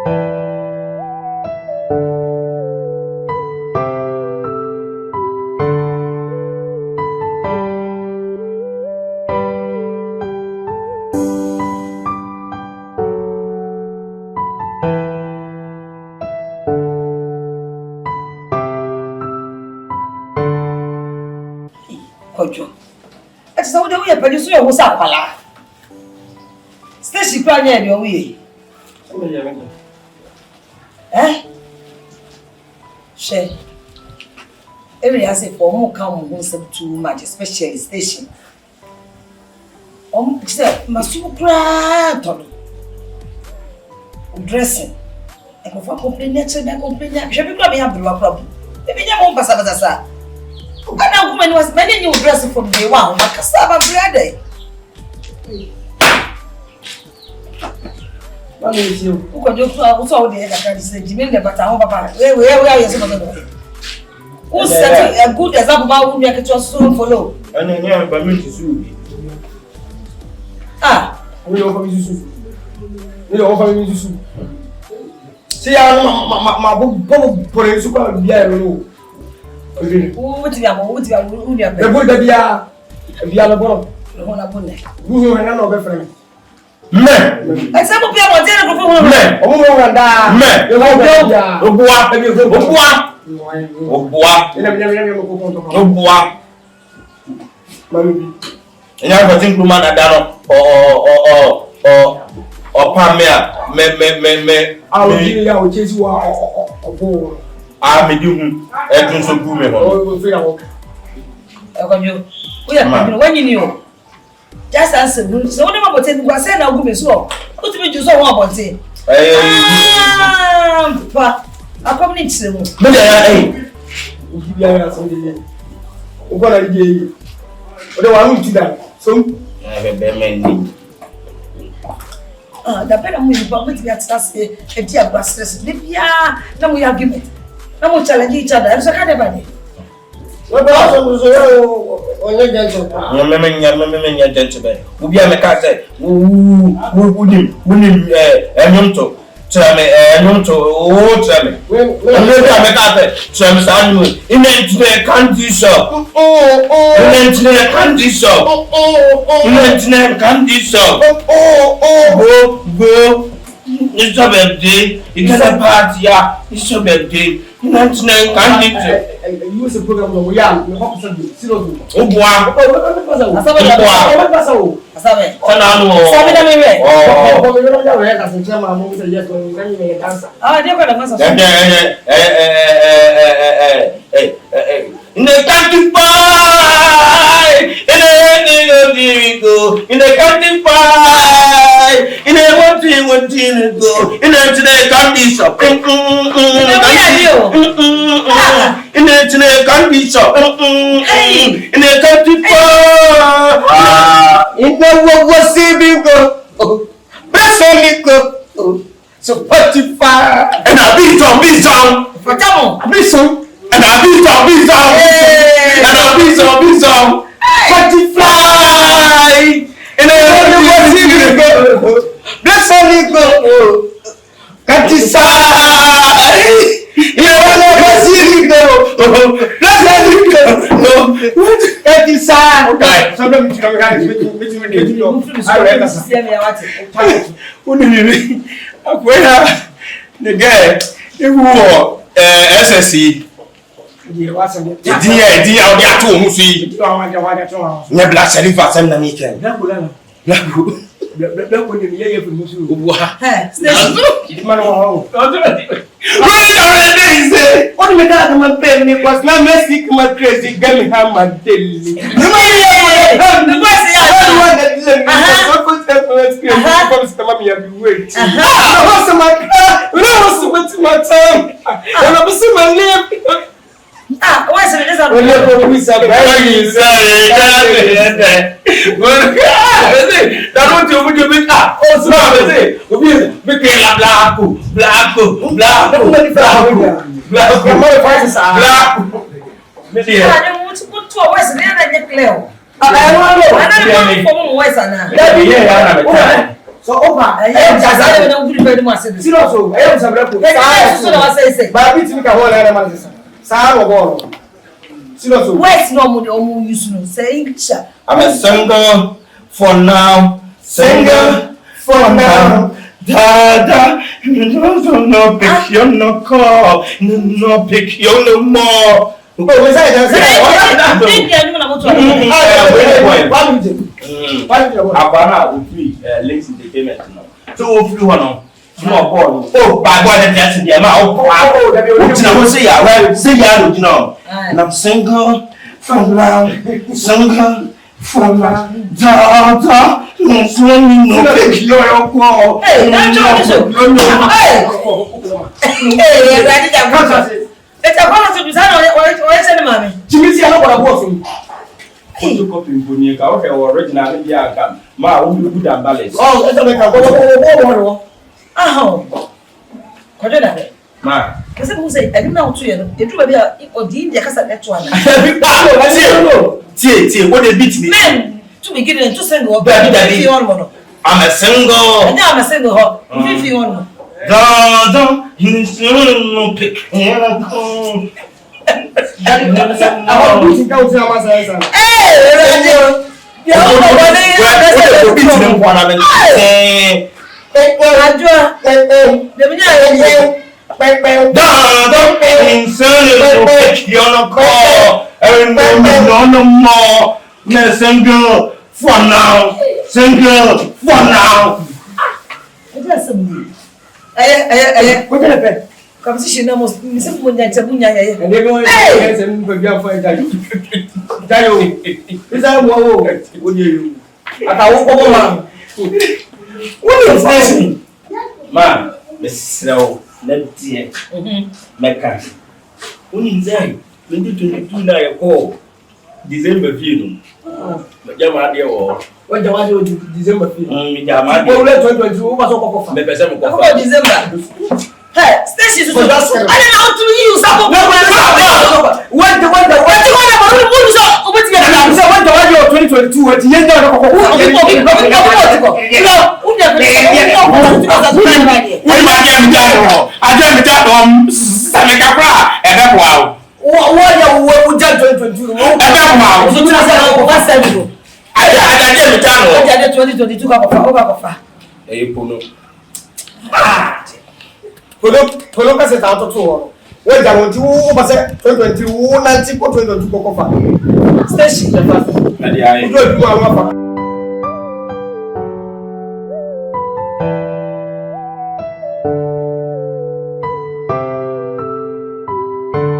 Kojo. Ati so de we pedi so ye wo sa kwala. Station kwa nya bi o we. She. Every as if for come who some too much especially station. Say masu kra to. Dressing. E ko fa complain na complain. Je bi kwa me have the problem. E bi nya mo pasa sa. Ana woman was many new dress from day one. Makasaba brother. What is you? Who could you so the head say Jimmy the Bata papa? Where are you supposed? Who set a good example about who make it soon follow? And then yeah, but me to sue. We offer me to sue. We offer me to sue. See, my book for a super beer. What do you have? The boy that be a boy. Who are not friend? Men. I said, "Okay, I'm going to go men. Oh, and men. You never think woman at Dano or Pamela. Me. I will chase you out. I may do a so good. We are when you knew. Just answer. So what about it? Was said now, good so. What do you do so about it? But I come in to them. What are you? What do I want to do? So, I have a man. The better move, but we get a dear busters. Yeah, now we argument. Now we challenge each other. So, kind of what about your gentleman? Who be a mechanic? Who tell me, in the country shop. Go. It's a birthday. It's a party. It's a birthday. I use a program of Yam. So 45 and I beat on for double and I beat on 45 and I bless only go the guy who SSC what's it? So over. I am just I don't put very much. Serious o. I am sabra ko. So na say. Ba bit mi ka ho na ma say. Sa wo bo. Serious o. Wait no mo use no. Say cha. I'm a single for now. Single for now. Dada, no pick you no call, no pick you no more. Oh, was I just saying? Abana will free links in the payment. So, if you want to know, oh, by what that's in the amount. Oh, say, I will say, you know, and I'm single from now, single from now, Dada. No, pick your call. Hey, that's all. Hey, ready to go. It's a bonus to design or send money. Jimmy, I know what I bought from photocopy for me. Okay, original India. Ma, who do that balance? Oh, it's a make a oh, Cordona. Ma, because who say, I don't know to you. The two of you or the India Casa that one. What they beat me. Men to begin to send or baby on. I'm a single. And now I'm a single. If you want. Don't no pick. Hey, what did I pay? Composition almost Miss Munya Tabunya. And they go ahead and put your fire. Dayo, is that what would you? I won't what is this? Man, Miss Snow, let dear Mecca. When in Zay, 2022 night call December film. But Yamadia or what the one do December film? Yamadia, 2022 was over December. Hey, Stacy, I don't know how to use up. What the one about 2022? What the end Coloca essa auto tour. Where I want to pass 2021 and 2022 Station.